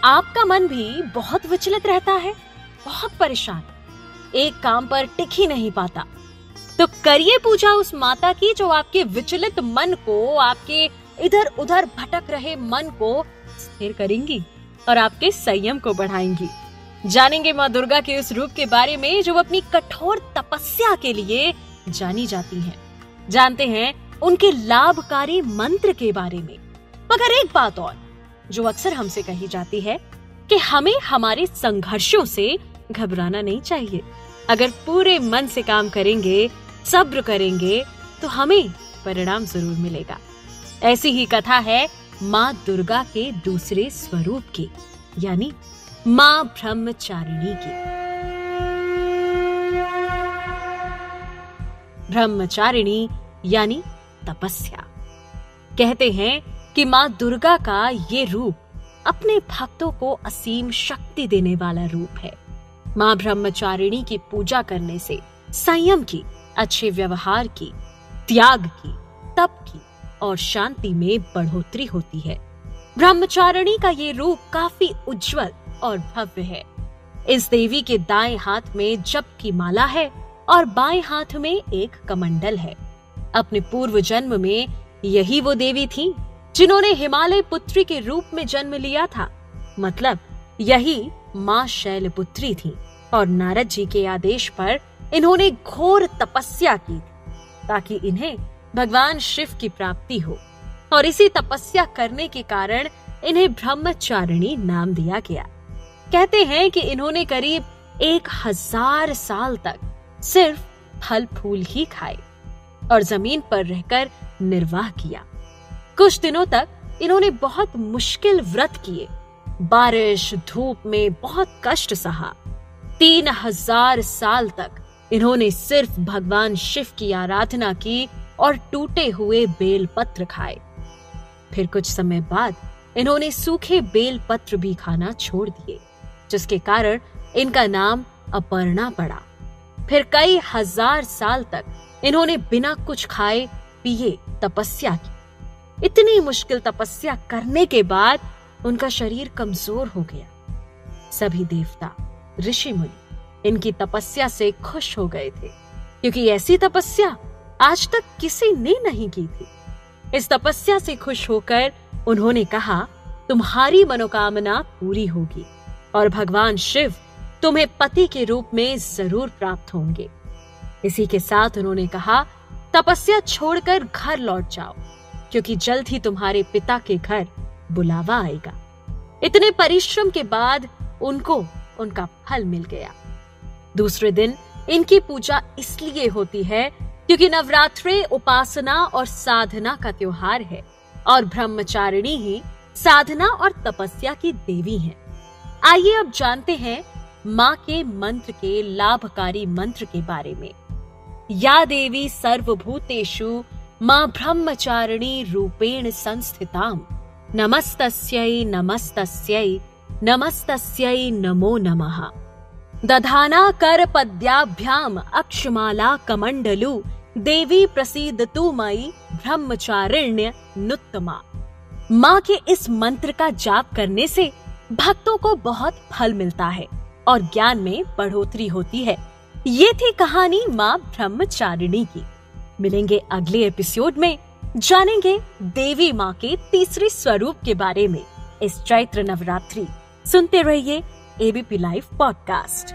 आपका मन भी बहुत विचलित रहता है, बहुत परेशान, एक काम पर टिक ही नहीं पाता, तो करिए पूजा उस माता की जो आपके विचलित मन को, आपके इधर उधर भटक रहे मन को स्थिर करेंगी और आपके संयम को बढ़ाएंगी। जानेंगे माँ दुर्गा के उस रूप के बारे में जो अपनी कठोर तपस्या के लिए जानी जाती हैं। जानते हैं उनके लाभकारी मंत्र के बारे में। मगर एक बात और जो अक्सर हमसे कही जाती है कि हमें हमारे संघर्षों से घबराना नहीं चाहिए। अगर पूरे मन से काम करेंगे, सब्र करेंगे, तो हमें परिणाम जरूर मिलेगा। ऐसी ही कथा है माँ दुर्गा के दूसरे स्वरूप की, यानी माँ ब्रह्मचारिणी की। ब्रह्मचारिणी यानी तपस्या। कहते हैं कि माँ दुर्गा का ये रूप अपने भक्तों को असीम शक्ति देने वाला रूप है। माँ ब्रह्मचारिणी की पूजा करने से संयम की, अच्छे व्यवहार की, त्याग की, तप की और शांति में बढ़ोतरी होती है। ब्रह्मचारिणी का ये रूप काफी उज्जवल और भव्य है। इस देवी के दाएं हाथ में जप की माला है और बाएं हाथ में एक कमंडल है। अपने पूर्व जन्म में यही वो देवी थीं जिन्होंने हिमालय पुत्री के रूप में जन्म लिया था। मतलब यही माँ शैलपुत्री थीं और नारद जी के आदेश पर इन्होंने घोर तपस्या की ताकि इन्हें भगवान शिव की प्राप्ति हो, और इसी तपस्या करने के कारण इन्हें ब्रह्मचारिणी नाम दिया गया। कहते हैं कि इन्होंने करीब 1000 साल तक सिर्फ फल फूल ही खाए और जमीन पर रहकर निर्वाह किया। कुछ दिनों तक इन्होंने बहुत मुश्किल व्रत किए, बारिश धूप में बहुत कष्ट सहा। 3000 साल तक इन्होंने सिर्फ भगवान शिव की आराधना की और टूटे हुए बेलपत्र खाए। फिर कुछ समय बाद इन्होंने सूखे बेलपत्र भी खाना छोड़ दिए, जिसके कारण इनका नाम अपर्णा पड़ा। फिर कई हजार साल तक इन्होंने बिना कुछ खाए पिए तपस्या की। इतनी मुश्किल तपस्या करने के बाद उनका शरीर कमजोर हो गया। सभी देवता, ऋषि मुनि इनकी तपस्या से खुश हो गए थे, क्योंकि ऐसी तपस्या आज तक किसी ने नहीं की थी। इस तपस्या से खुश होकर उन्होंने कहा, तुम्हारी मनोकामना पूरी होगी और भगवान शिव तुम्हें पति के रूप में जरूर प्राप्त होंगे। इसी के साथ उन्होंने कहा, तपस्या छोड़कर घर लौट जाओ, क्योंकि जल्द ही तुम्हारे पिता के घर बुलावा आएगा। इतने परिश्रम के बाद उनको उनका फल मिल गया। दूसरे दिन इनकी पूजा इसलिए होती है क्योंकि नवरात्रे उपासना और साधना का त्योहार है और ब्रह्मचारिणी ही साधना और तपस्या की देवी हैं। आइए अब जानते हैं माँ के मंत्र के लाभकारी मंत्र के बारे में। या देवी सर्वभूतेषु माँ ब्रह्मचारिणी रूपेण संस्थिताम्, नमस्तस्यै नमस्तस्यै नमस्तस्यै नमो नमः। दधाना कर पद्याभ्याम अक्षमाला कमंडलु, देवी प्रसीदतु मयि ब्रह्मचारिण्य नुत्तमा। माँ के इस मंत्र का जाप करने से भक्तों को बहुत फल मिलता है और ज्ञान में बढ़ोतरी होती है। ये थी कहानी माँ ब्रह्मचारिणी की। मिलेंगे अगले एपिसोड में, जानेंगे देवी माँ के तीसरे स्वरूप के बारे में। इस चैत्र नवरात्रि सुनते रहिए एबीपी लाइव पॉडकास्ट।